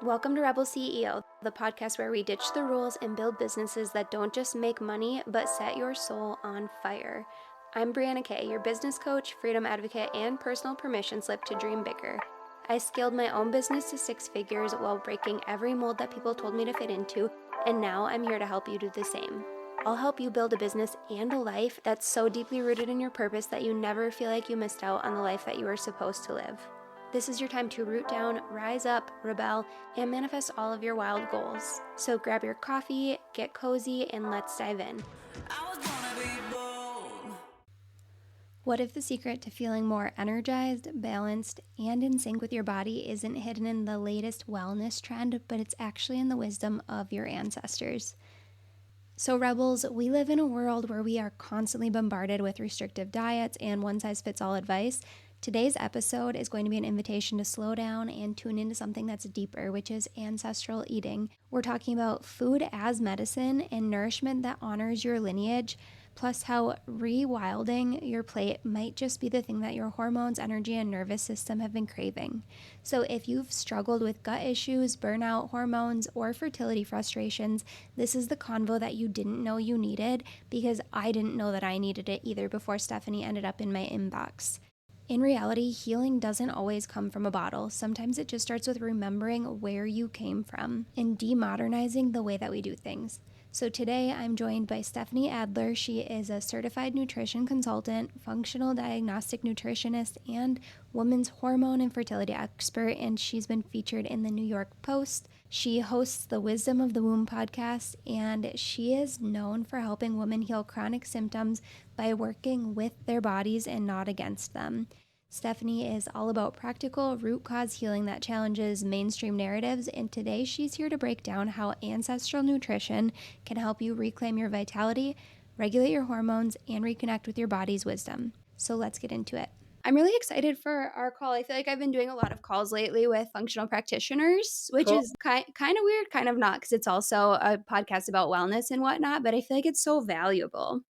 Welcome to Rebel CEO, the podcast where we ditch the rules and build businesses that don't just make money, but set your soul on fire. I'm Brianna Kay, your business coach, freedom advocate, and personal permission slip to dream bigger. I scaled my own business to six figures while breaking every mold that people told me to fit into, and now I'm here to help you do the same. I'll help you build a business and a life that's so deeply rooted in your purpose that you never feel like you missed out on the life that you were supposed to live. This is your time to root down, rise up, rebel, and manifest all of your wild goals. So grab your coffee, get cozy, and let's dive in. What if the secret to feeling more energized, balanced, and in sync with your body isn't hidden in the latest wellness trend, but it's actually in the wisdom of your ancestors? So, Rebels, we live in a world where we are constantly bombarded with restrictive diets and one-size-fits-all advice. Today's episode is going to be an invitation to slow down and tune into something that's deeper, which is ancestral eating. We're talking about food as medicine and nourishment that honors your lineage, plus how rewilding your plate might just be the thing that your hormones, energy, and nervous system have been craving. So if you've struggled with gut issues, burnout, hormones, or fertility frustrations, this is the convo that you didn't know you needed, because I didn't know that I needed it either before Stefanie ended up in my inbox. In reality, healing doesn't always come from a bottle. Sometimes it just starts with remembering where you came from and demodernizing the way that we do things. So today I'm joined by Stefanie Adler. She is a certified nutrition consultant, functional diagnostic nutritionist, and women's hormone and fertility expert, and she's been featured in the New York Post. She hosts the Wisdom of the Womb podcast, and she is known for helping women heal chronic symptoms by working with their bodies and not against them. Stefanie is all about practical root cause healing that challenges mainstream narratives, and today she's here to break down how ancestral nutrition can help you reclaim your vitality, regulate your hormones, and reconnect with your body's wisdom. So let's get into it. I'm really excited for our call. I feel like I've been doing a lot of calls lately with functional practitioners, which Cool. is kind of weird, kind of not, because it's also a podcast about wellness and whatnot, but I feel like it's so valuable.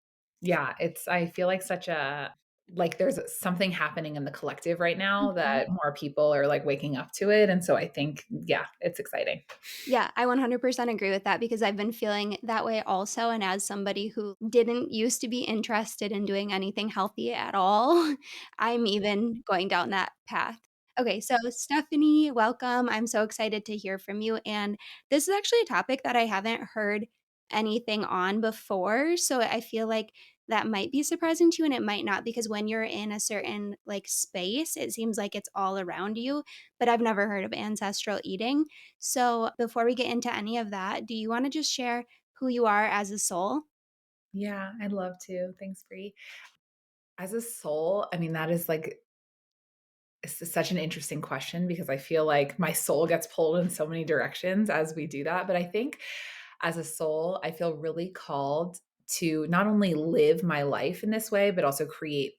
Yeah, I feel like there's something happening in the collective right now Mhm. that more people are like waking up to it. And so I think, yeah, it's exciting. Yeah, I 100% agree with that because I've been feeling that way also. And as somebody who didn't used to be interested in doing anything healthy at all, I'm even going down that path. Okay, so Stefanie, welcome. I'm so excited to hear from you. And this is actually a topic that I haven't heard anything on before. So I feel like that might be surprising to you and it might not, because when you're in a certain like space, it seems like it's all around you. But I've never heard of ancestral eating. So, before we get into any of that, do you want to just share who you are as a soul? Yeah, I'd love to. Thanks, Bree. As a soul, I mean, that is like it's such an interesting question because I feel like my soul gets pulled in so many directions as we do that. But I think as a soul, I feel really called to not only live my life in this way, but also create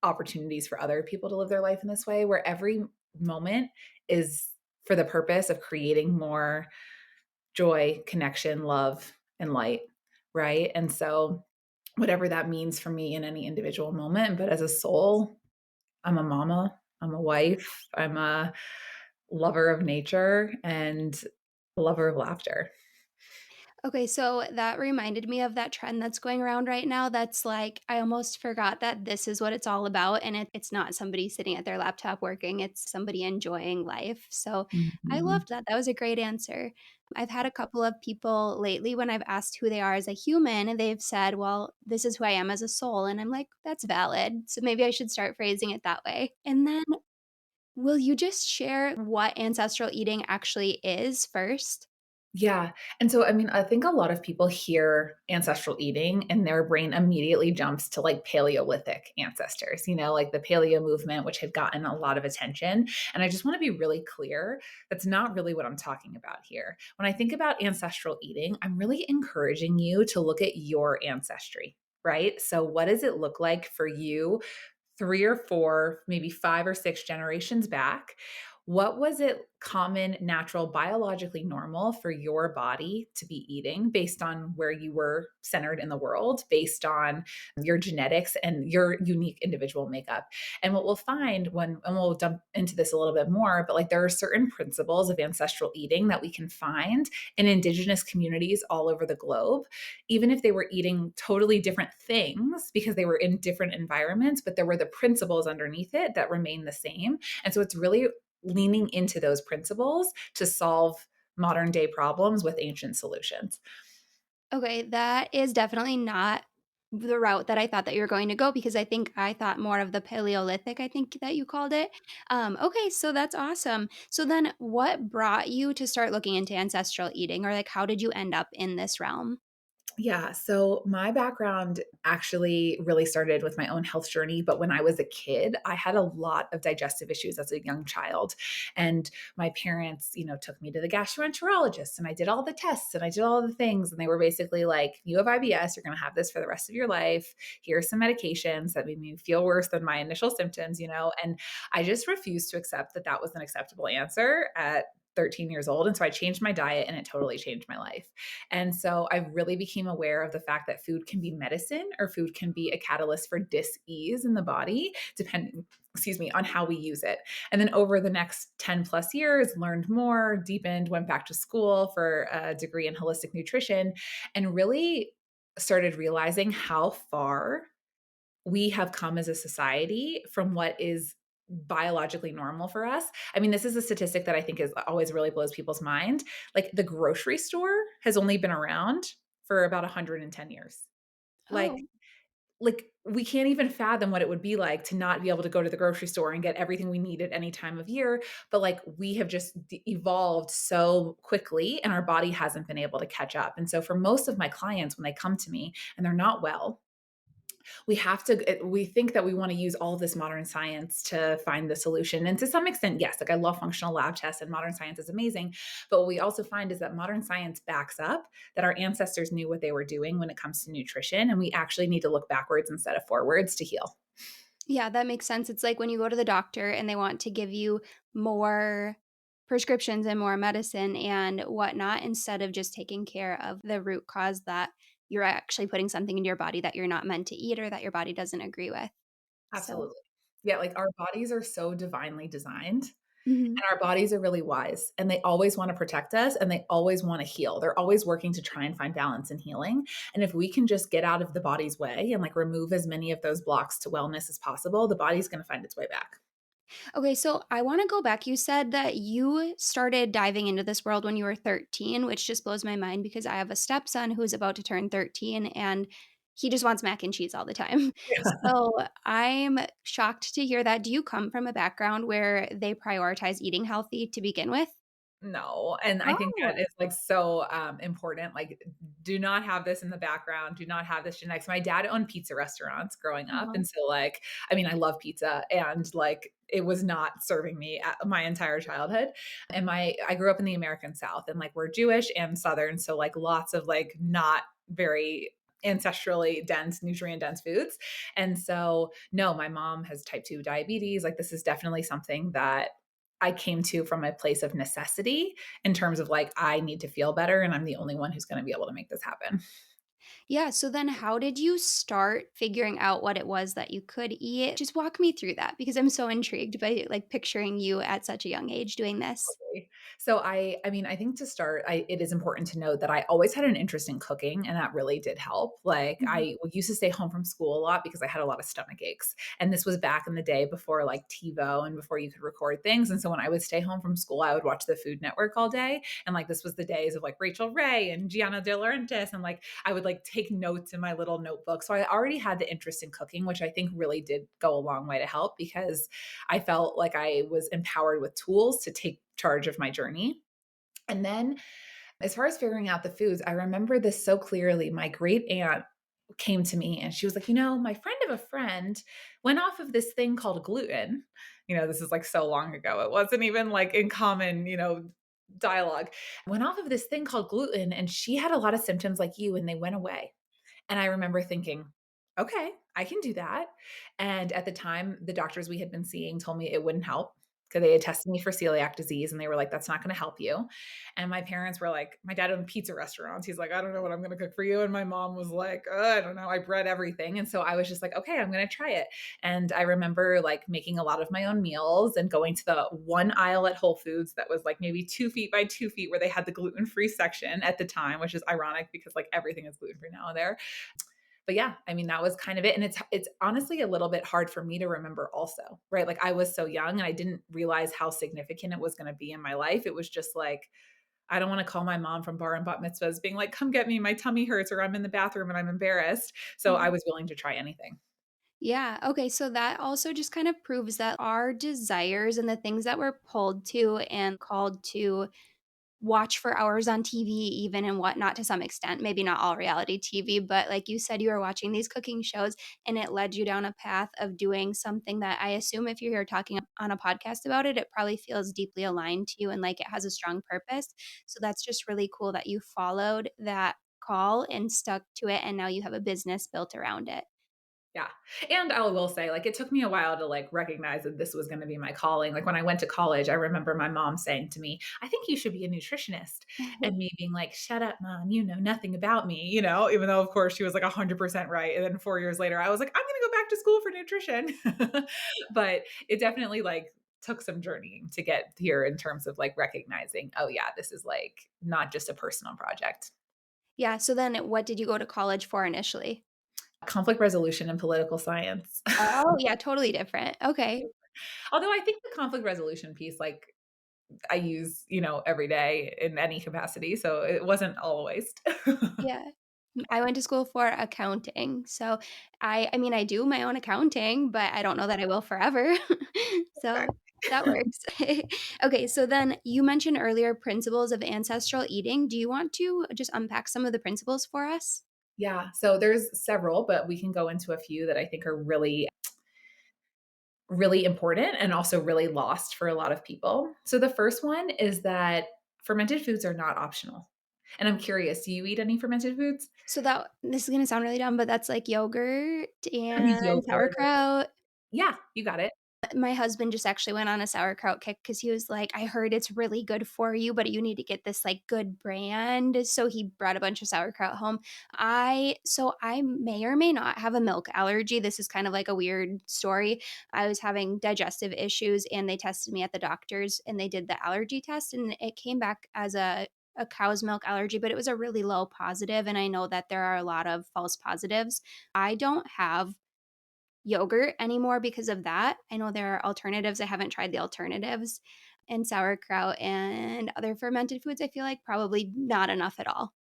opportunities for other people to live their life in this way, where every moment is for the purpose of creating more joy, connection, love, and light. Right. And so, whatever that means for me in any individual moment, but as a soul, I'm a mama, I'm a wife, I'm a lover of nature and a lover of laughter. Okay, so that reminded me of that trend that's going around right now. That's like, I almost forgot that this is what it's all about. And it's not somebody sitting at their laptop working, it's somebody enjoying life. So I Mhm. loved that. That was a great answer. I've had a couple of people lately when I've asked who they are as a human, and they've said, well, this is who I am as a soul. And I'm like, that's valid. So maybe I should start phrasing it that way. And then will you just share what ancestral eating actually is first? Yeah. And so, I mean, I think a lot of people hear ancestral eating and their brain immediately jumps to like Paleolithic ancestors, like the paleo movement, which had gotten a lot of attention. And I just want to be really clear that's not really what I'm talking about here. When I think about ancestral eating, I'm really encouraging you to look at your ancestry, right? So, what does it look like for you 3 or 4, maybe 5 or 6 generations back? what was it common, natural, biologically normal for your body to be eating based on where you were centered in the world, based on your genetics and your unique individual makeup. And what we'll find and we'll jump into this a little bit more, but like there are certain principles of ancestral eating that we can find in indigenous communities all over the globe, even if they were eating totally different things because they were in different environments, but there were the principles underneath it that remain the same. And so it's really leaning into those principles to solve modern day problems with ancient solutions. Okay, that is definitely not the route that I thought that you were going to go because I think I thought more of the Paleolithic, I think that you called it. Okay, so that's awesome. So then what brought you to start looking into ancestral eating or like how did you end up in this realm? Yeah. So my background actually really started with my own health journey. But when I was a kid, I had a lot of digestive issues as a young child. And my parents, took me to the gastroenterologist and I did all the tests and I did all the things. And they were basically like, you have IBS, you're going to have this for the rest of your life. Here are some medications that made me feel worse than my initial symptoms. And I just refused to accept that that was an acceptable answer at 13 years old. And so I changed my diet and it totally changed my life. And so I really became aware of the fact that food can be medicine or food can be a catalyst for dis-ease in the body, depending, on how we use it. And then over the next 10 plus years, learned more, deepened, went back to school for a degree in holistic nutrition, and really started realizing how far we have come as a society from what is biologically normal for us. I mean, this is a statistic that I think is always really blows people's mind. Like the grocery store has only been around for about 110 years. Like Oh. like we can't even fathom what it would be like to not be able to go to the grocery store and get everything we need at any time of year, but like we have just evolved so quickly and our body hasn't been able to catch up. And so for most of my clients when they come to me and they're not well, we think that we want to use all of this modern science to find the solution, and to some extent yes, like I love functional lab tests and modern science is amazing, but what we also find is that modern science backs up that our ancestors knew what they were doing when it comes to nutrition, and we actually need to look backwards instead of forwards to heal. Yeah, that makes sense. It's like when you go to the doctor and they want to give you more prescriptions and more medicine and whatnot instead of just taking care of the root cause that you're actually putting something into your body that you're not meant to eat or that your body doesn't agree with. So, Absolutely. Yeah, like our bodies are so divinely designed. mhm. And our bodies are really wise and they always want to protect us and they always want to heal. They're always working to try and find balance and healing. And if we can just get out of the body's way and like remove as many of those blocks to wellness as possible, the body's going to find its way back. Okay, so I want to go back. You said that you started diving into this world when you were 13, which just blows my mind because I have a stepson who's about to turn 13 and he just wants mac and cheese all the time. So I'm shocked to hear that. Do you come from a background where they prioritize eating healthy to begin with? No, and I think Oh, that is, like, so, important, like, do not have this in the background, do not have this genetics. My dad owned pizza restaurants growing up, uh-huh. and so, like, I mean, I love pizza, and, like, it was not serving me my entire childhood, and I grew up in the American South, and, like, we're Jewish and Southern, so, like, lots of, like, not very ancestrally dense, nutrient dense foods, and so, no, my mom has type 2 diabetes, like, this is definitely something that I came to from a place of necessity in terms of like, I need to feel better and I'm the only one who's going to be able to make this happen. Yeah, so then how did you start figuring out what it was that you could eat? Just walk me through that because I'm so intrigued by like picturing you at such a young age doing this. Totally. So I mean, I think to start, it is important to note that I always had an interest in cooking, and that really did help. Like Mhm. used to stay home from school a lot because I had a lot of stomach aches, and this was back in the day before like TiVo and before you could record things. And so when I would stay home from school, I would watch the Food Network all day, and like this was the days of like Rachel Ray and Gianna De Laurentiis, and like I would like take notes in my little notebook. So I already had the interest in cooking, which I think really did go a long way to help because I felt like I was empowered with tools to take charge of my journey. And then, as far as figuring out the foods, I remember this so clearly. My great aunt came to me and she was like, my friend of a friend went off of this thing called gluten. This is like so long ago. It wasn't even like in common, dialogue. Went off of this thing called gluten and she had a lot of symptoms like you and they went away. And I remember thinking, okay, I can do that. And at the time, the doctors we had been seeing told me it wouldn't help. because they had tested me for celiac disease and they were like, that's not going to help you. And my parents were like, my dad owned pizza restaurants. He's like, I don't know what I'm going to cook for you. And my mom was like, I don't know. I bred everything. And so I was just like, okay, I'm going to try it. And I remember like making a lot of my own meals and going to the one aisle at Whole Foods that was like maybe 2 feet by 2 feet where they had the gluten-free section at the time, which is ironic because like everything is gluten-free now there. But yeah, I mean, that was kind of it. And it's honestly a little bit hard for me to remember also, right? Like I was so young and I didn't realize how significant it was going to be in my life. It was just like, I don't want to call my mom from bar and bat mitzvahs being like, come get me, my tummy hurts, or I'm in the bathroom and I'm embarrassed. So I Mhm. was willing to try anything. Yeah. Okay. So that also just kind of proves that our desires and the things that we're pulled to and called to watch for hours on TV even and whatnot to some extent, maybe not all reality TV, but like you said, you were watching these cooking shows and it led you down a path of doing something that I assume if you're here talking on a podcast about it, it probably feels deeply aligned to you and like it has a strong purpose. So that's just really cool that you followed that call and stuck to it and now you have a business built around it. Yeah. And I will say, like, it took me a while to like recognize that this was going to be my calling. Like when I went to college, I remember my mom saying to me, I think you should be a nutritionist. And me being like, shut up, mom, you know nothing about me, even though of course she was like 100% right. And then 4 years later, I was like, I'm going to go back to school for nutrition. But it definitely like took some journeying to get here in terms of like recognizing, oh yeah, this is like not just a personal project. Yeah, so then what did you go to college for initially? Conflict resolution and political science. Oh, yeah, totally different. Okay. Although I think the conflict resolution piece, like I use, every day in any capacity. So it wasn't all a waste. Yeah. I went to school for accounting. So I mean, I do my own accounting, but I don't know that I will forever. So that works. Okay, so then you mentioned earlier principles of ancestral eating. Do you want to just unpack some of the principles for us? Yeah. So there's several, but we can go into a few that I think are really, really important and also really lost for a lot of people. So the first one is that fermented foods are not optional. And I'm curious, do you eat any fermented foods? So that this is gonna sound really dumb, but that's like yogurt I use and yogurt. sauerkraut. Yeah, you got it. My husband just actually went on a sauerkraut kick because he was like, "I heard it's really good for you, but you need to get this, like, good brand." So he brought a bunch of sauerkraut home. I may or may not have a milk allergy. This is kind of like a weird story. I was having digestive issues, and they tested me at the doctor's, and they did the allergy test, and it came back as a cow's milk allergy, but it was a really low positive, and I know that there are a lot of false positives. I don't have yogurt anymore because of that. I know there are alternatives. I haven't tried the alternatives. And sauerkraut and other fermented foods, I feel like probably not enough at all.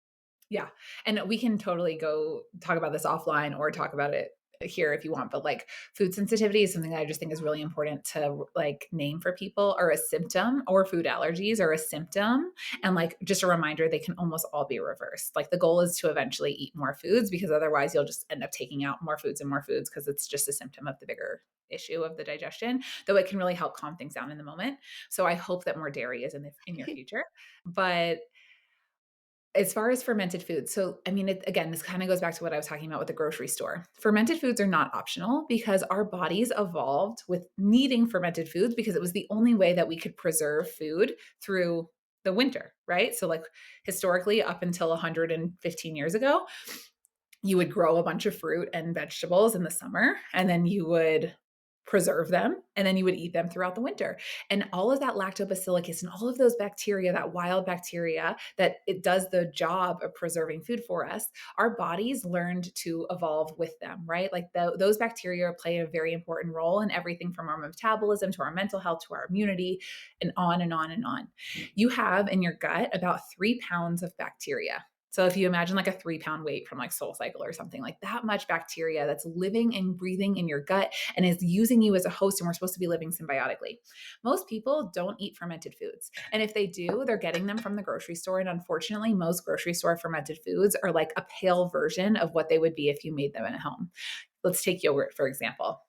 Yeah. And we can totally go talk about this offline or talk about it here if you want. But like food sensitivity is something that I just think is really important to like name for people or a symptom, or food allergies are a symptom. And like just a reminder, they can almost all be reversed. Like the goal is to eventually eat more foods because otherwise you'll just end up taking out more foods and more foods because it's just a symptom of the bigger issue of the digestion, though it can really help calm things down in the moment. So I hope that more dairy is in your future. But as far as fermented foods, so I mean, again, this kind of goes back to what I was talking about with the grocery store. Fermented foods are not optional because our bodies evolved with needing fermented foods because it was the only way that we could preserve food through the winter, right? So, like historically, up until 115 years ago, you would grow a bunch of fruit and vegetables in the summer, and then you would preserve them, and then you would eat them throughout the winter. And all of that lactobacillus and all of those bacteria, that wild bacteria that it does the job of preserving food for us, our bodies learned to evolve with them, right? Like those bacteria play a very important role in everything from our metabolism to our mental health to our immunity and on and on and on. You have in your gut about 3 pounds of bacteria. So if you imagine like a 3 pound weight from like Soul Cycle or something, like that much bacteria that's living and breathing in your gut and is using you as a host, and we're supposed to be living symbiotically. Most people don't eat fermented foods. And if they do, they're getting them from the grocery store. And unfortunately, most grocery store fermented foods are like a pale version of what they would be if you made them at home. Let's take yogurt, for example.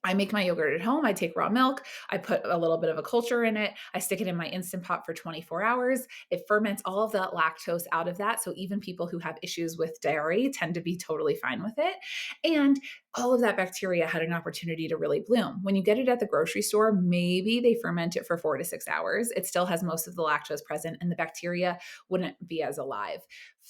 I make my yogurt at home. I take raw milk. I put a little bit of a culture in it. I stick it in my Instant Pot for 24 hours. It ferments all of that lactose out of that. So even people who have issues with dairy tend to be totally fine with it. And all of that bacteria had an opportunity to really bloom. When you get it at the grocery store, maybe they ferment it for 4 to 6 hours. It still has most of the lactose present, and the bacteria wouldn't be as alive.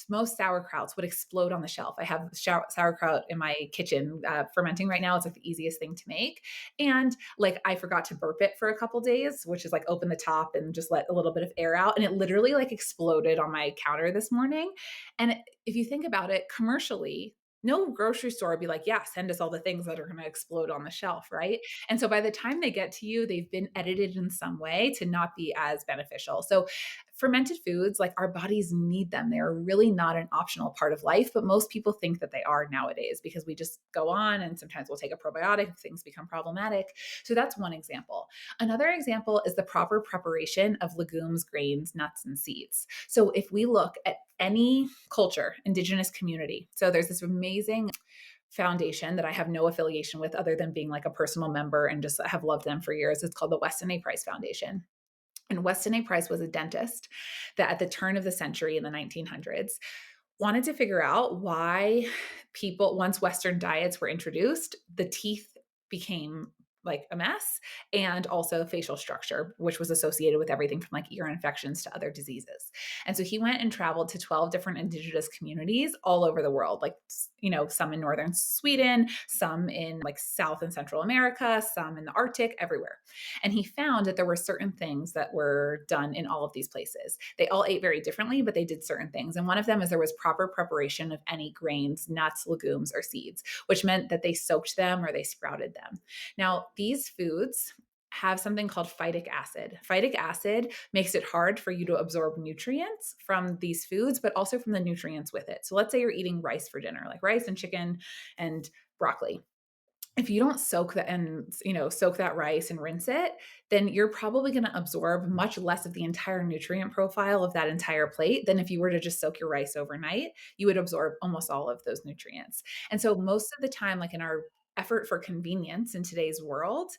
Most sauerkrauts would explode on the shelf. I have sauerkraut in my kitchen fermenting right now. It's like the easiest thing to make. And like I forgot to burp it for a couple days, which is like open the top and just let a little bit of air out. And it literally like exploded on my counter this morning. And if you think about it commercially, no grocery store would be like, yeah, send us all the things that are going to explode on the shelf, right? And so by the time they get to you, they've been edited in some way to not be as beneficial. So fermented foods, like our bodies need them. They're really not an optional part of life, but most people think that they are nowadays because we just go on and sometimes we'll take a probiotic if things become problematic. So that's one example. Another example is the proper preparation of legumes, grains, nuts, and seeds. So if we look at any culture, indigenous community, so there's this amazing foundation that I have no affiliation with other than being like a personal member and just have loved them for years. It's called the Weston A. Price Foundation. And Weston A. Price was a dentist that at the turn of the century in the 1900s wanted to figure out why people, once Western diets were introduced, the teeth became like a mess, and also facial structure, which was associated with everything from like ear infections to other diseases. And so he went and traveled to 12 different indigenous communities all over the world, like, some in northern Sweden, some in like South and Central America, some in the Arctic, everywhere. And he found that there were certain things that were done in all of these places. They all ate very differently, but they did certain things. And one of them is there was proper preparation of any grains, nuts, legumes, or seeds, which meant that they soaked them or they sprouted them. Now, these foods have something called phytic acid. Phytic acid makes it hard for you to absorb nutrients from these foods, but also from the nutrients with it. So let's say you're eating rice for dinner, like rice and chicken and broccoli. If you don't soak that and soak that rice and rinse it, then you're probably going to absorb much less of the entire nutrient profile of that entire plate than if you were to just soak your rice overnight. You would absorb almost all of those nutrients. And so most of the time, like in our effort for convenience in today's world,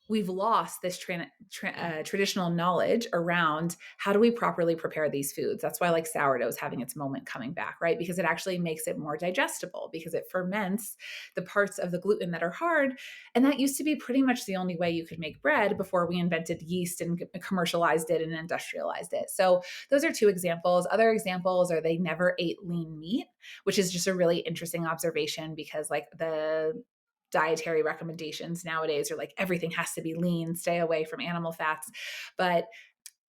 we've lost this traditional knowledge around how do we properly prepare these foods. That's why like sourdough is having its moment coming back, right? Because it actually makes it more digestible because it ferments the parts of the gluten that are hard. And that used to be pretty much the only way you could make bread before we invented yeast and commercialized it and industrialized it. So those are two examples. Other examples are they never ate lean meat, which is just a really interesting observation because like the dietary recommendations nowadays are like everything has to be lean, stay away from animal fats. But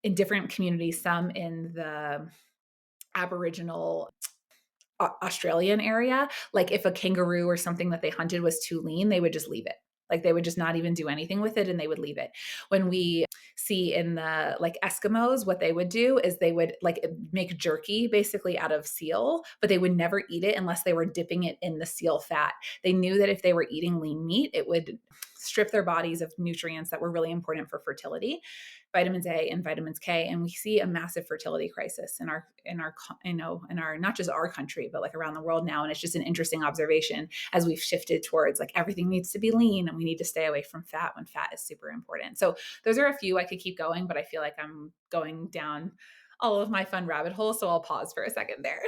in different communities, some in the Aboriginal Australian area, like if a kangaroo or something that they hunted was too lean, they would just leave it. Like they would just not even do anything with it and they would leave it. When we see in the like Eskimos, what they would do is they would like make jerky basically out of seal, but they would never eat it unless they were dipping it in the seal fat. They knew that if they were eating lean meat, it would strip their bodies of nutrients that were really important for fertility, vitamins A and vitamins K. And we see a massive fertility crisis in our not just our country, but like around the world now. And it's just an interesting observation as we've shifted towards like everything needs to be lean and we need to stay away from fat when fat is super important. So those are a few. I could keep going, but I feel like I'm going down all of my fun rabbit holes. So I'll pause for a second there.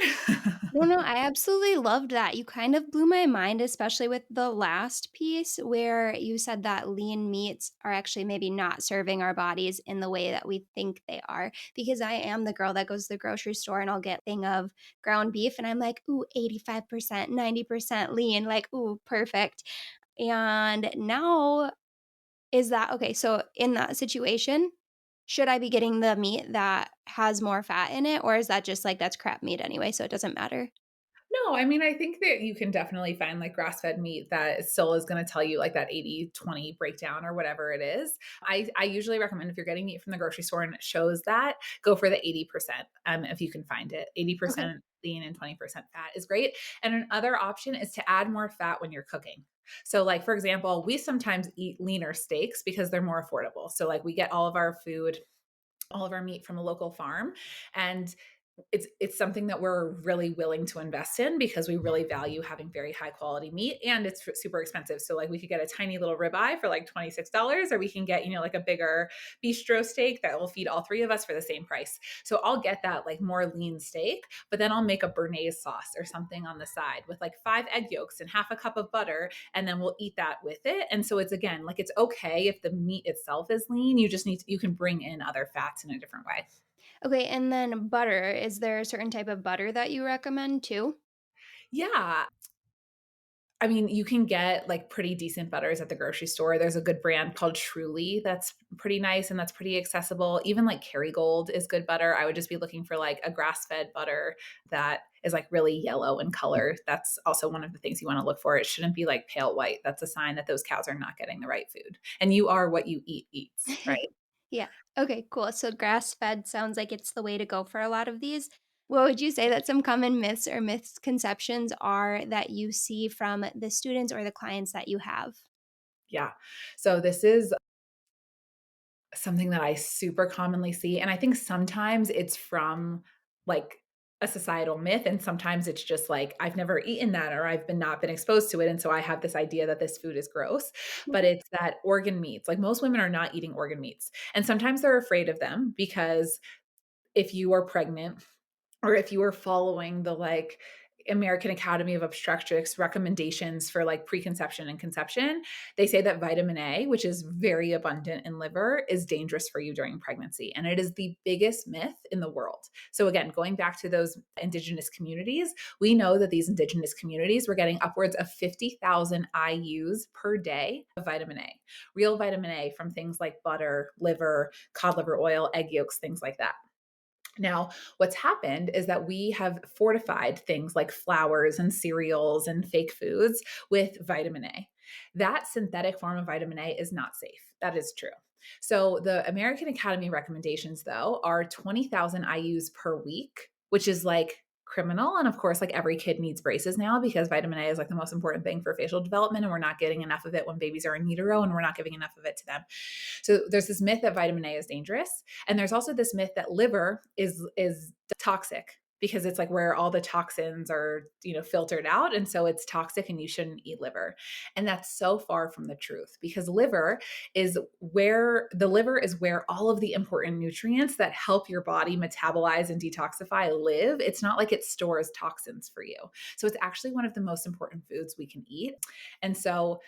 No, no, I absolutely loved that. You kind of blew my mind, especially with the last piece where you said that lean meats are actually maybe not serving our bodies in the way that we think they are. Because I am the girl that goes to the grocery store and I'll get a thing of ground beef and I'm like, ooh, 85%, 90% lean, like, ooh, perfect. And now is that okay? So in that situation, should I be getting the meat that has more fat in it, or is that just like that's crap meat anyway, so it doesn't matter? No, I mean, I think that you can definitely find like grass fed meat that still is going to tell you like that 80-20 breakdown or whatever it is. I usually recommend if you're getting meat from the grocery store and it shows that, go for the 80%, if you can find it. Okay. 80% lean and 20% fat is great. And another option is to add more fat when you're cooking. So, like, for example, we sometimes eat leaner steaks because they're more affordable. So, like, we get all of our food, all of our meat from a local farm. And it's something that we're really willing to invest in because we really value having very high quality meat, and it's super expensive. So like we could get a tiny little ribeye for like $26, or we can get, like a bigger bistro steak that will feed all three of us for the same price. So I'll get that like more lean steak, but then I'll make a béarnaise sauce or something on the side with like 5 egg yolks and half a cup of butter, and then we'll eat that with it. And so it's, again, like, it's okay if the meat itself is lean. You just need to, you can bring in other fats in a different way. Okay, and then butter. Is there a certain type of butter that you recommend too? Yeah. I mean, you can get like pretty decent butters at the grocery store. There's a good brand called Truly that's pretty nice and that's pretty accessible. Even like Kerrygold is good butter. I would just be looking for like a grass-fed butter that is like really yellow in color. That's also one of the things you want to look for. It shouldn't be like pale white. That's a sign that those cows are not getting the right food. And you are what you eat eats, right? Yeah. Okay, cool. So grass-fed sounds like it's the way to go for a lot of these. What would you say that some common myths or misconceptions are that you see from the students or the clients that you have? Yeah. So this is something that I super commonly see, and I think sometimes it's from, like, a societal myth, and sometimes it's just, like, I've never eaten that or I've been not been exposed to it, and so I have this idea that this food is gross, but it's that organ meats, like, most women are not eating organ meats, and sometimes they're afraid of them because if you are pregnant or if you are following the like American Academy of Obstetrics recommendations for like preconception and conception, they say that vitamin A, which is very abundant in liver, is dangerous for you during pregnancy. And it is the biggest myth in the world. So, again, going back to those indigenous communities, we know that these indigenous communities were getting upwards of 50,000 IUs per day of vitamin A, real vitamin A from things like butter, liver, cod liver oil, egg yolks, things like that. Now, what's happened is that we have fortified things like flours and cereals and fake foods with vitamin A. That synthetic form of vitamin A is not safe. That is true. So, the American Academy recommendations, though, are 20,000 IUs per week, which is like criminal. And of course, like every kid needs braces now because vitamin A is like the most important thing for facial development. And we're not getting enough of it when babies are in utero, and we're not giving enough of it to them. So, there's this myth that vitamin A is dangerous, and there's also this myth that liver is toxic because it's like where all the toxins are, filtered out, and so it's toxic and you shouldn't eat liver. And that's so far from the truth because liver is where all of the important nutrients that help your body metabolize and detoxify live. It's not like it stores toxins for you. So it's actually one of the most important foods we can eat. And so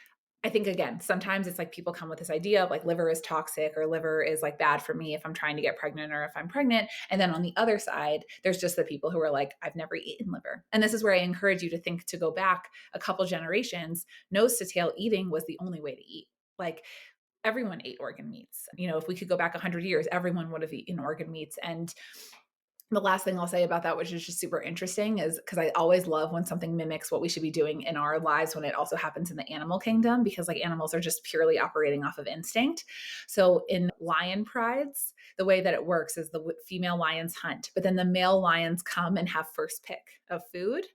I think, again, sometimes it's like people come with this idea of like liver is toxic or liver is like bad for me if I'm trying to get pregnant or if I'm pregnant. And then on the other side, there's just the people who are like, I've never eaten liver. And this is where I encourage you to think to go back a couple generations. Nose to tail eating was the only way to eat. Like everyone ate organ meats. If we could go back 100 years, everyone would have eaten organ meats. And the last thing I'll say about that, which is just super interesting, is because I always love when something mimics what we should be doing in our lives when it also happens in the animal kingdom, because like animals are just purely operating off of instinct. So in lion prides, the way that it works is the female lions hunt, but then the male lions come and have first pick of food.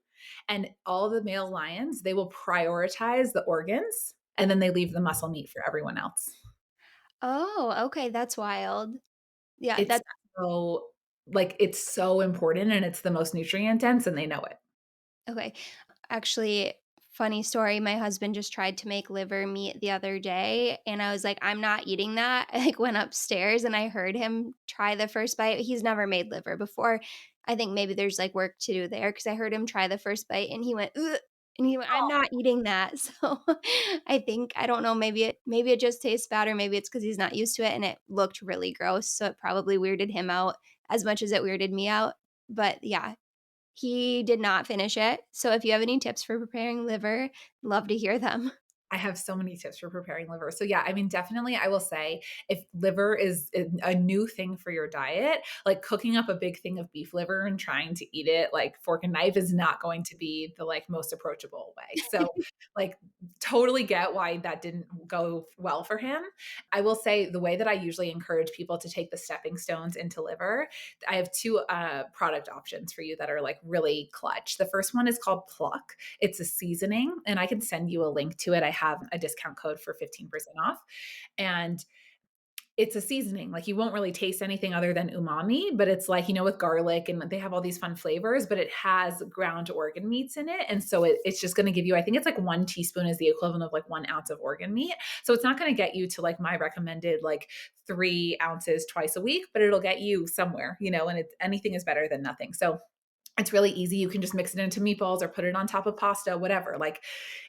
And all the male lions, they will prioritize the organs and then they leave the muscle meat for everyone else. Oh, okay, that's wild. Yeah, It's that's so it's so important and it's the most nutrient dense and they know it. okay. Actually, funny story, my husband just tried to make liver meat the other day, and I was like, "I'm not eating that." I, like, went upstairs and I heard him try the first bite. He's never made liver before. I think maybe there's, like, work to do there because I heard him try the first bite and he went, "Ugh," and he went, "I'm not eating that." So, I don't know, maybe it just tastes bad or maybe it's because he's not used to it and it looked really gross, so it probably weirded him out as much as it weirded me out. But, yeah, he did not finish it, so if you have any tips for preparing liver, love to hear them. I have so many tips for preparing liver. So yeah, I mean, definitely I will say if liver is a new thing for your diet, like cooking up a big thing of beef liver and trying to eat it like fork and knife is not going to be the like most approachable way. So like totally get why that didn't go well for him. I will say the way that I usually encourage people to take the stepping stones into liver, I have two product options for you that are like really clutch. The first one is called Pluck. It's a seasoning, and I can send you a link to it. I have a discount code for 15% off. And it's a seasoning. Like you won't really taste anything other than umami, but it's like, with garlic and they have all these fun flavors, but it has ground organ meats in it. And so it's just going to give you, I think it's like 1 teaspoon is the equivalent of like 1 ounce of organ meat. So it's not going to get you to like my recommended like 3 ounces twice a week, but it'll get you somewhere, and anything is better than nothing. So it's really easy. You can just mix it into meatballs or put it on top of pasta, whatever. Like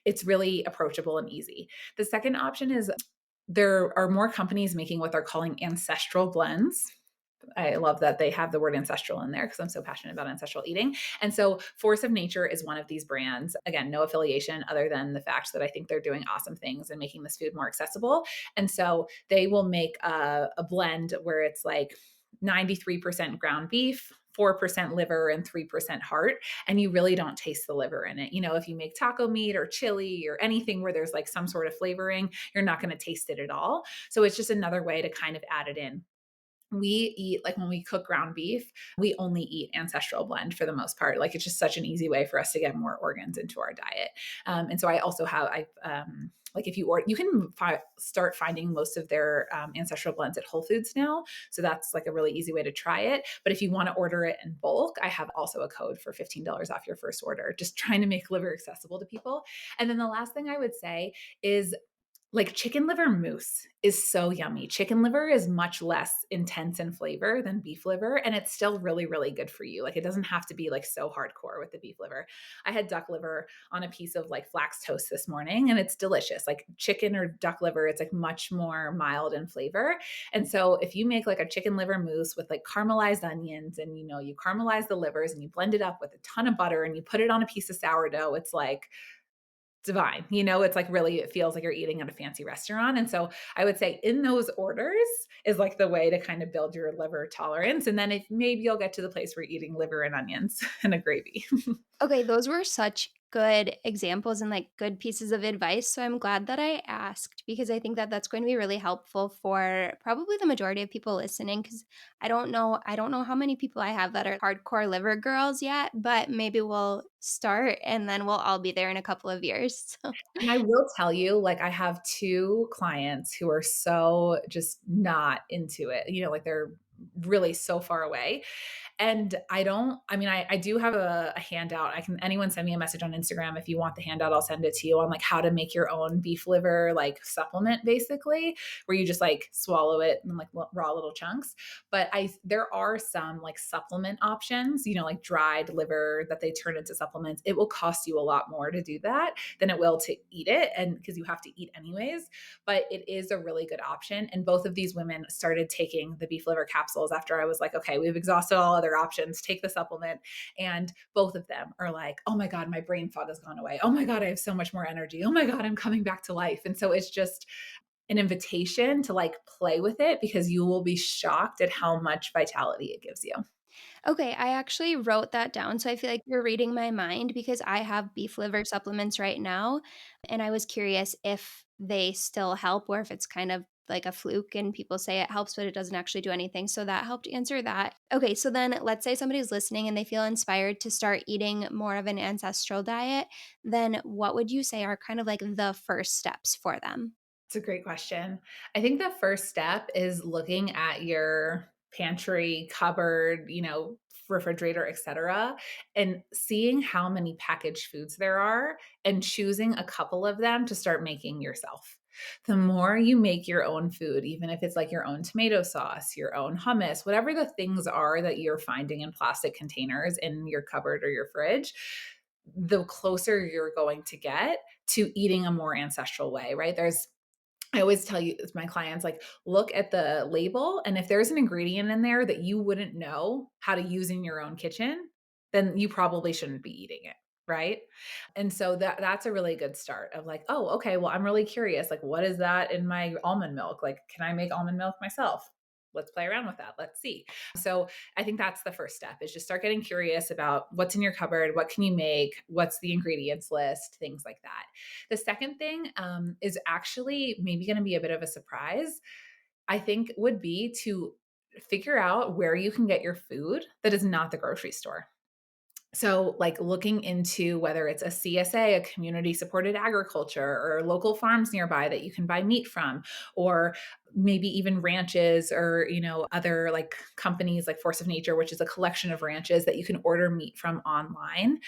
it's really approachable and easy. The second option is there are more companies making what they're calling ancestral blends. I love that they have the word ancestral in there because I'm so passionate about ancestral eating. And so Force of Nature is one of these brands. Again, no affiliation other than the fact that I think they're doing awesome things and making this food more accessible. And so they will make a blend where it's like 93% ground beef, 4% liver, and 3% heart. And you really don't taste the liver in it. If you make taco meat or chili or anything where there's like some sort of flavoring, you're not going to taste it at all. So it's just another way to kind of add it in. We eat like when we cook ground beef, we only eat ancestral blend for the most part. Like it's just such an easy way for us to get more organs into our diet. And so I also have, like if you order, you can start finding most of their ancestral blends at Whole Foods now. So that's like a really easy way to try it. But if you want to order it in bulk, I have also a code for $15 off your first order, just trying to make liver accessible to people. And then the last thing I would say is like chicken liver mousse is so yummy. Chicken liver is much less intense in flavor than beef liver, and it's still really, really good for you. Like it doesn't have to be like so hardcore with the beef liver. I had duck liver on a piece of like flax toast this morning, and it's delicious. Like chicken or duck liver, it's like much more mild in flavor. And so if you make like a chicken liver mousse with like caramelized onions and you caramelize the livers and you blend it up with a ton of butter and you put it on a piece of sourdough, it's like divine. It's like really, it feels like you're eating at a fancy restaurant. And so I would say in those orders is like the way to kind of build your liver tolerance. And then if maybe you'll get to the place where you're eating liver and onions and a gravy. Okay, those were such good examples and like good pieces of advice. So I'm glad that I asked because I think that that's going to be really helpful for probably the majority of people listening cuz I don't know how many people I have that are hardcore liver girls yet, but maybe we'll start and then we'll all be there in a couple of years. So And I will tell you, like, I have 2 clients who are so just not into it, like they're really so far away. And I do have a handout. Anyone send me a message on Instagram. If you want the handout, I'll send it to you on like how to make your own beef liver, like supplement basically, where you just like swallow it in like raw little chunks. But there are some like supplement options, like dried liver that they turn into supplements. It will cost you a lot more to do that than it will to eat it. And because you have to eat anyways, but it is a really good option. And both of these women started taking the beef liver capsules after I was like, okay, we've exhausted all other options, take the supplement. And both of them are like, oh my God, my brain fog has gone away. Oh my God, I have so much more energy. Oh my God, I'm coming back to life. And so it's just an invitation to like play with it because you will be shocked at how much vitality it gives you. Okay, I actually wrote that down, so I feel like you're reading my mind because I have beef liver supplements right now, and I was curious if they still help or if it's kind of like a fluke and people say it helps, but it doesn't actually do anything. So that helped answer that. Okay, so then let's say somebody's listening and they feel inspired to start eating more of an ancestral diet, then what would you say are kind of like the first steps for them? It's a great question. I think the first step is looking at your pantry, cupboard, refrigerator, etc., and seeing how many packaged foods there are and choosing a couple of them to start making yourself. The more you make your own food, even if it's like your own tomato sauce, your own hummus, whatever the things are that you're finding in plastic containers in your cupboard or your fridge, the closer you're going to get to eating a more ancestral way, right? I always tell you my clients, like, look at the label, and if there's an ingredient in there that you wouldn't know how to use in your own kitchen, then you probably shouldn't be eating it, right? And so that's a really good start of like, "Oh, okay, well, I'm really curious, like, what is that in my almond milk? Like, can I make almond milk myself? Let's play around with that. Let's see." So, I think that's the first step is just start getting curious about what's in your cupboard, what can you make, what's the ingredients list, things like that. The second thing is actually maybe going to be a bit of a surprise. I think would be to figure out where you can get your food that is not the grocery store. So, like looking into whether it's a CSA, a community supported agriculture, or local farms nearby that you can buy meat from, or maybe even ranches or, other like companies like Force of Nature, which is a collection of ranches that you can order meat from online.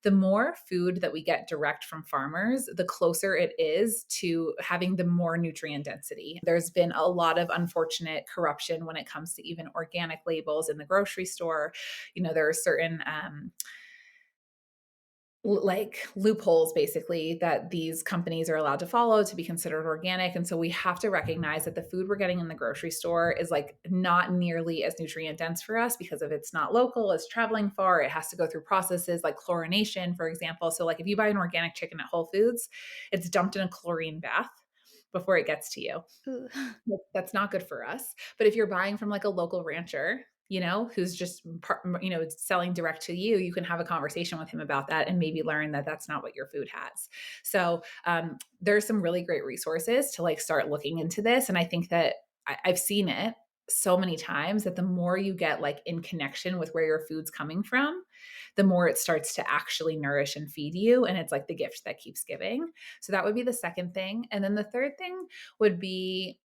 The more food that we get direct from farmers, the closer it is to having the more nutrient density. There's been a lot of unfortunate corruption when it comes to even organic labels in the grocery store. There are certain like loopholes basically that these companies are allowed to follow to be considered organic, and so we have to recognize that the food we're getting in the grocery store is like not nearly as nutrient dense for us because of it's not local, it's traveling far, it has to go through processes like chlorination, for example. So like if you buy an organic chicken at Whole Foods, it's dumped in a chlorine bath before it gets to you. Ooh. That's not good for us. But if you're buying from like a local rancher, who's just selling direct to you, you can have a conversation with him about that and maybe learn that that's not what your food has. So there's some really great resources to like start looking into this, and I think that I've seen it so many times that the more you get like in connection with where your food's coming from, the more it starts to actually nourish and feed you, and it's like the gift that keeps giving. So that would be the second thing. And then the third thing would be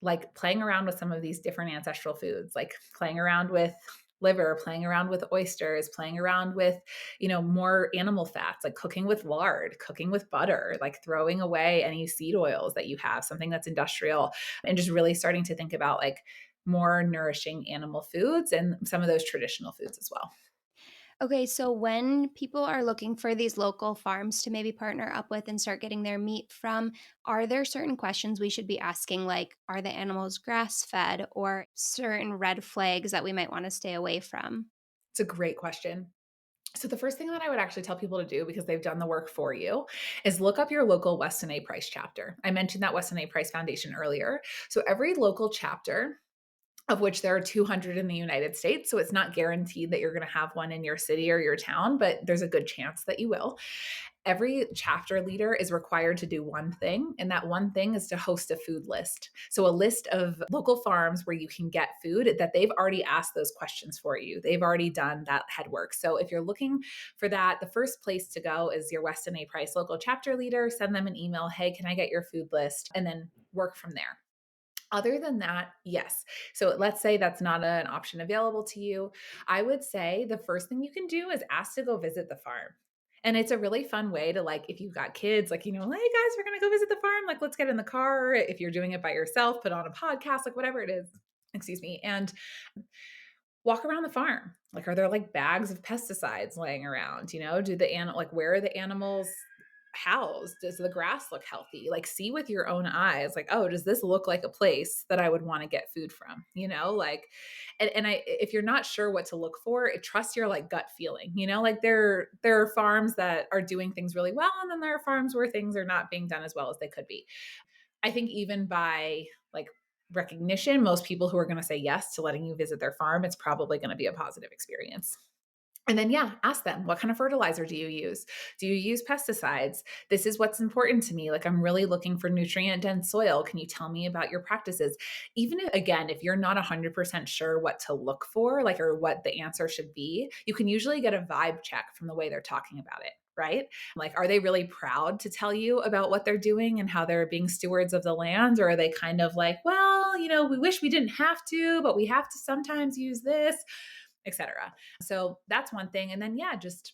like playing around with some of these different ancestral foods, like playing around with liver, playing around with oysters, playing around with, more animal fats, like cooking with lard, cooking with butter, like throwing away any seed oils that you have, something that's industrial, and just really starting to think about like more nourishing animal foods and some of those traditional foods as well. Okay, so when people are looking for these local farms to maybe partner up with and start getting their meat from, are there certain questions we should be asking, like, are the animals grass fed, or certain red flags that we might want to stay away from? It's a great question. So the first thing that I would actually tell people to do, because they've done the work for you, is look up your local Weston A. Price chapter. I mentioned that Weston A. Price Foundation earlier. So every local chapter, of which there are 200 in the United States, so it's not guaranteed that you're going to have one in your city or your town, but there's a good chance that you will. Every chapter leader is required to do one thing, and that one thing is to host a food list. So, a list of local farms where you can get food that they've already asked those questions for you. They've already done that headwork. So, if you're looking for that, the first place to go is your Weston A. Price local chapter leader. Send them an email, hey, can I get your food list? And then work from there. Other than that, yes. So let's say that's not an option available to you. I would say the first thing you can do is ask to go visit the farm. And it's a really fun way to like, if you've got kids, like, hey guys, we're going to go visit the farm. Like, let's get in the car. If you're doing it by yourself, put on a podcast, like whatever it is. Excuse me. And walk around the farm. Like, are there like bags of pesticides laying around? Do the animal, like, where are the animals housed? Does the grass look healthy? Like, see with your own eyes, like, oh, does this look like a place that I would want to get food from? Like, if you're not sure what to look for, trust your like gut feeling, like there are farms that are doing things really well. And then there are farms where things are not being done as well as they could be. I think even by like recognition, most people who are going to say yes to letting you visit their farm, it's probably going to be a positive experience. And then, yeah, ask them, what kind of fertilizer do you use? Do you use pesticides? This is what's important to me. Like, I'm really looking for nutrient dense soil. Can you tell me about your practices? Even if, again, if you're not 100% sure what to look for, like, or what the answer should be, you can usually get a vibe check from the way they're talking about it. Right? Like, are they really proud to tell you about what they're doing and how they're being stewards of the land? Or are they kind of like, well, we wish we didn't have to, but we have to sometimes use this, etc. So that's one thing. And then, yeah, just,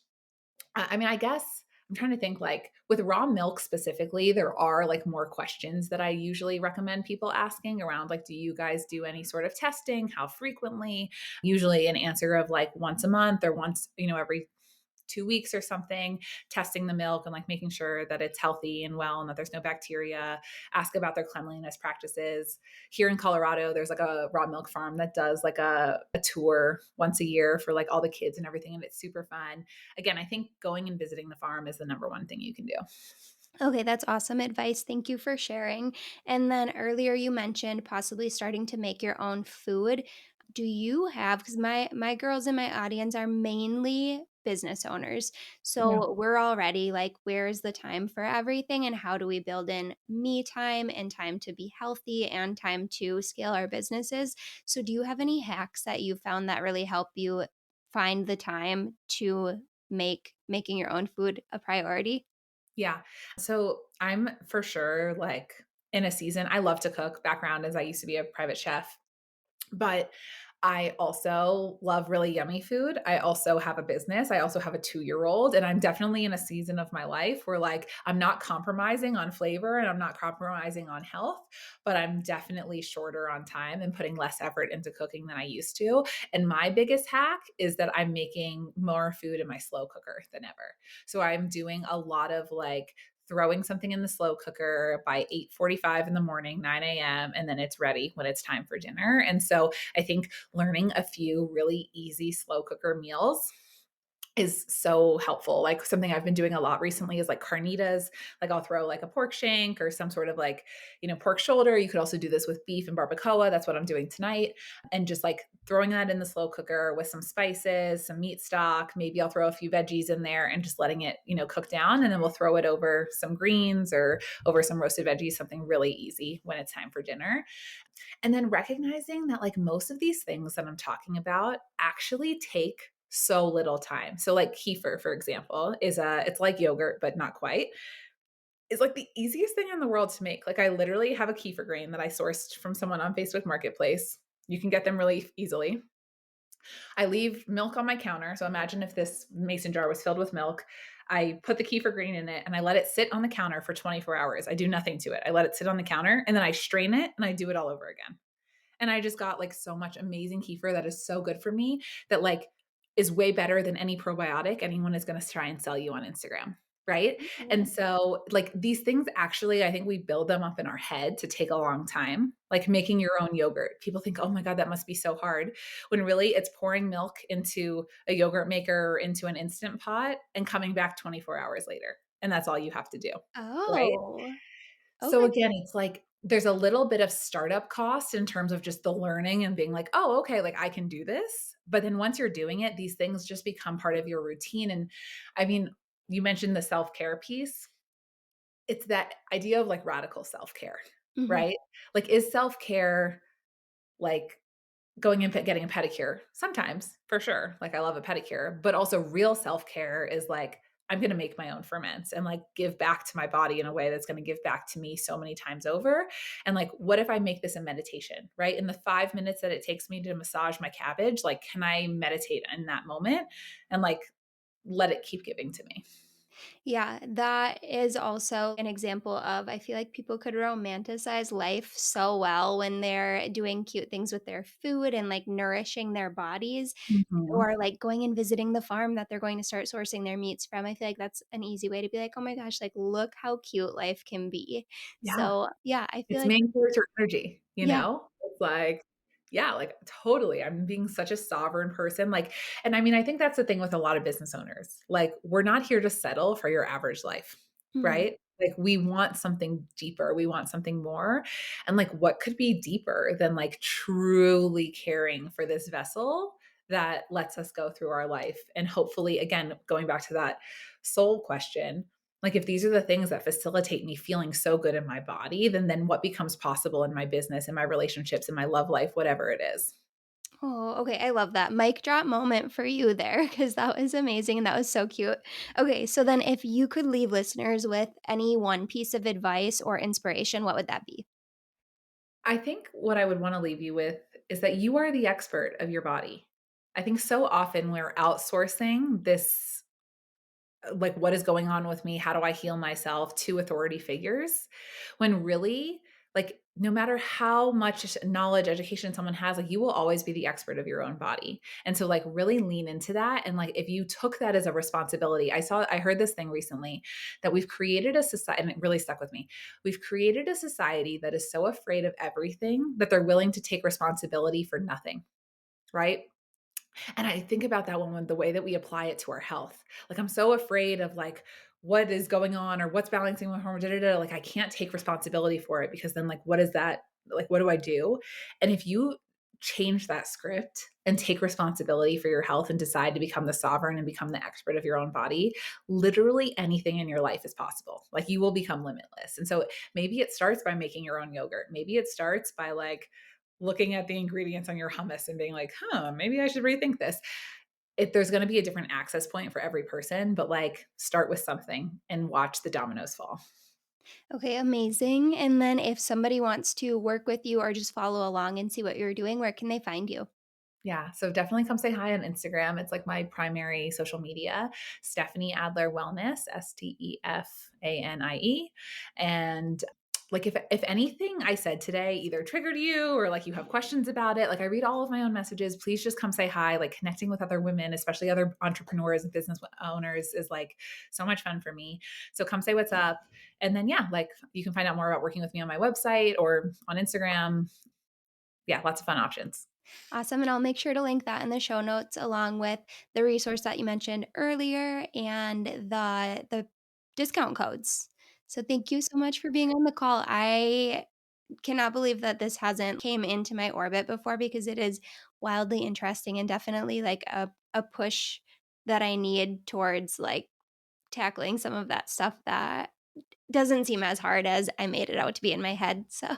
I mean, I guess I'm trying to think like with raw milk specifically, there are like more questions that I usually recommend people asking around like, do you guys do any sort of testing? How frequently? Usually an answer of like once a month or once, every 2 weeks or something, testing the milk and like making sure that it's healthy and well and that there's no bacteria. Ask about their cleanliness practices. Here in Colorado, there's like a raw milk farm that does like a tour once a year for like all the kids and everything. And it's super fun. Again, I think going and visiting the farm is the number one thing you can do. Okay, that's awesome advice. Thank you for sharing. And then earlier you mentioned possibly starting to make your own food. Do you have, because my girls in my audience are mainly business owners. Yeah. So we're already like, where is the time for everything? And how do we build in me time and time to be healthy and time to scale our businesses? So do you have any hacks that you found that really help you find the time to make making your own food a priority? Yeah. So I'm for sure like in a season. I love to cook. Background is I used to be a private chef. But I also love really yummy food. I also have a business. I also have a 2-year-old, and I'm definitely in a season of my life where, like, I'm not compromising on flavor and I'm not compromising on health, but I'm definitely shorter on time and putting less effort into cooking than I used to. And my biggest hack is that I'm making more food in my slow cooker than ever. So I'm doing a lot of, like, throwing something in the slow cooker by 8:45 in the morning, 9 a.m., and then it's ready when it's time for dinner. And so I think learning a few really easy slow cooker meals is so helpful. Like something I've been doing a lot recently is like carnitas. Like I'll throw like a pork shank or some sort of like, pork shoulder. You could also do this with beef and barbacoa. That's what I'm doing tonight. And just like throwing that in the slow cooker with some spices, some meat stock. Maybe I'll throw a few veggies in there and just letting it, cook down. And then we'll throw it over some greens or over some roasted veggies, something really easy when it's time for dinner. And then recognizing that like most of these things that I'm talking about actually take so little time. So like kefir, for example, it's like yogurt, but not quite. It's like the easiest thing in the world to make. Like I literally have a kefir grain that I sourced from someone on Facebook Marketplace. You can get them really easily. I leave milk on my counter. So imagine if this mason jar was filled with milk. I put the kefir grain in it and I let it sit on the counter for 24 hours. I do nothing to it. I let it sit on the counter and then I strain it and I do it all over again. And I just got like so much amazing kefir that is so good for me that like is way better than any probiotic anyone is going to try and sell you on Instagram. Right. And Ooh. so, like, these things actually, I think we build them up in our head to take a long time. Like making your own yogurt. People think, oh my God, that must be so hard. When really it's pouring milk into a yogurt maker or into an instant pot and coming back 24 hours later. And that's all you have to do. Right. Oh, So okay. again, it's like there's a little bit of startup cost in terms of just the learning and being like, "Oh, okay, like I can do this." But then once you're doing it, these things just become part of your routine. And I mean, you mentioned the self-care piece. It's that idea of like radical self-care, Mhm. right? Like is self-care like going and getting a pedicure sometimes, for sure. Like, I love a pedicure, but also real self-care is like, I'm gonna make my own ferments and, like, give back to my body in a way that's gonna give back to me so many times over, and, like, what if I make this a meditation, right? In the 5 minutes that it takes me to massage my cabbage, like, can I meditate in that moment and, like, let it keep giving to me? Yeah, that is also an example of I feel like people could romanticize life so well when they're doing cute things with their food and, like, nourishing their bodies, Mhm. or, like, going and visiting the farm that they're going to start sourcing their meats from. I feel like that's an easy way to be like, "Oh my gosh, like, look how cute life can be." Yeah. So, yeah, I feel It's like main character energy, you yeah. know? It's like yeah, like, totally, I'm being such a sovereign person, like and I mean, I think that's the thing with a lot of business owners, like, we're not here to settle for your average life, Mhm. right? Like, we want something deeper, we want something more, and, like, what could be deeper than, like, truly caring for this vessel that lets us go through our life, and hopefully, again, going back to that soul question, like if these are the things that facilitate me feeling so good in my body, then what becomes possible in my business, in my relationships, in my love life, whatever it is. Oh, okay, I love that. Mic drop moment for you there, because that was amazing and that was so cute. Okay, so then if you could leave listeners with any one piece of advice or inspiration, what would that be? I think what I would want to leave you with is that you are the expert of your body. I think so often we're outsourcing this like what is going on with me, how do I heal myself to authority figures when really like no matter how much knowledge education someone has like you will always be the expert of your own body and so like really lean into that and like if you took that as a responsibility I heard this thing recently that we've created a society and it really stuck with me we've created a society that is so afraid of everything that they're willing to take responsibility for nothing, right? And I think about that one with the way that we apply it to our health. Like, I'm so afraid of like what is going on or what's balancing my hormones. Da, da, da. Like, I can't take responsibility for it because then, like, what is that? Like, what do I do? And if you change that script and take responsibility for your health and decide to become the sovereign and become the expert of your own body, literally anything in your life is possible. Like, you will become limitless. And so maybe it starts by making your own yogurt. Maybe it starts by like looking at the ingredients on your hummus and being like, huh, maybe I should rethink this. there's going to be a different access point for every person, but like start with something and watch the dominoes fall. Okay, amazing. And then if somebody wants to work with you or just follow along and see what you're doing, where can they find you? Yeah, so definitely come say hi on Instagram. It's like my primary social media, Stefanie Adler Wellness, Stefanie. And like if anything I said today either triggered you or like you have questions about it, like I read all of my own messages, please just come say hi. Like connecting with other women, especially other entrepreneurs and business owners is like so much fun for me. So come say what's up. And then yeah, like you can find out more about working with me on my website or on Instagram. Yeah, lots of fun options. Awesome. And I'll make sure to link that in the show notes along with the resource that you mentioned earlier and the discount codes. So thank you so much for being on the call. I cannot believe that this hasn't came into my orbit before because it is wildly interesting and definitely like a push that I need towards like tackling some of that stuff that doesn't seem as hard as I made it out to be in my head. So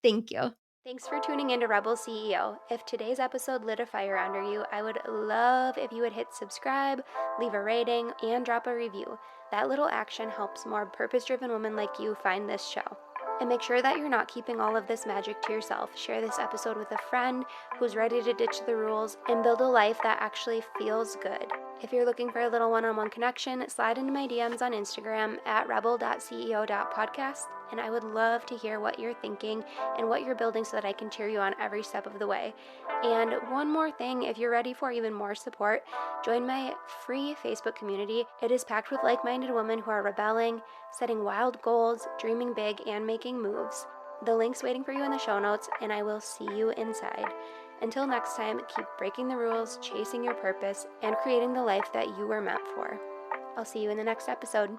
thank you. Thanks for tuning in to Rebel CEO. If today's episode lit a fire under you, I would love if you would hit subscribe, leave a rating, and drop a review. That little action helps more purpose driven women like you find this show. And make sure that you're not keeping all of this magic to yourself. Share this episode with a friend who's ready to ditch the rules and build a life that actually feels good. If you're looking for a little one-on-one connection, slide into my DMs on Instagram at rebel.ceo.podcast, and I would love to hear what you're thinking and what you're building so that I can cheer you on every step of the way. And one more thing, if you're ready for even more support, join my free Facebook community. It is packed with like-minded women who are rebelling, setting wild goals, dreaming big, and making moves. The link's waiting for you in the show notes, and I will see you inside. Until next time, keep breaking the rules, chasing your purpose, and creating the life that you were meant for. I'll see you in the next episode.